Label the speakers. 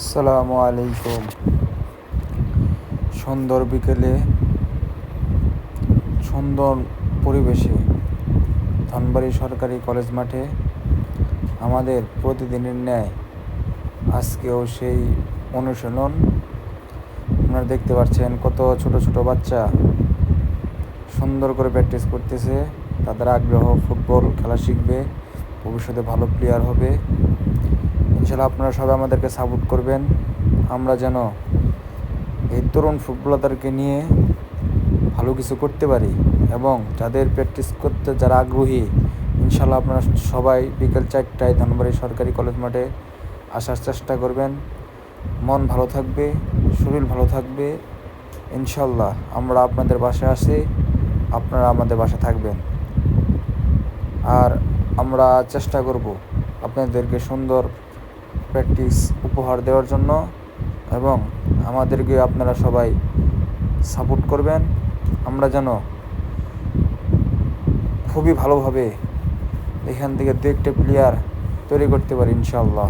Speaker 1: আসসালামু আলাইকুম। সুন্দর বিকেলে সুন্দর পরিবেশে ধনবাড়ী সরকারি কলেজ মাঠে আমাদের প্রতিদিনের ন্যায় আজকেও সেই অনুশীলন। আপনারা দেখতে পাচ্ছেন কত ছোট ছোট বাচ্চা সুন্দর করে প্র্যাকটিস করতেছে। তাদের আগ্রহ ফুটবল খেলা শিখবে, ভবিষ্যতে ভালো প্লেয়ার হবে। ইনশাআল্লাহ আপনারা সবাই আমাদেরকে সাপোর্ট করবেন, আমরা যেন এই তরুণ ফুটবলারদেরকে নিয়ে ভালো কিছু করতে পারি। এবং যাদের প্র্যাকটিস করতে যারা আগ্রহী, ইনশাআল্লাহ আপনারা সবাই বিকেল 4টায় ধনবাড়ী সরকারি কলেজ মাঠে আসার চেষ্টা করবেন। মন ভালো থাকবে, শরীর ভালো থাকবে। ইনশাআল্লাহ আমরা আপনাদের বাসায় আছি, আপনারা আমাদের বাসায় থাকবেন। আর আমরা চেষ্টা করব আপনাদেরকে সুন্দর প্র্যাকটিস উপহার দেওয়ার জন্য, এবং আমাদেরকে আপনারা সবাই সাপোর্ট করবেন। আমরা যেন খুবই ভালোভাবে এখান থেকে 2 একটা প্লেয়ার তৈরি করতে পারি ইনশাআল্লাহ।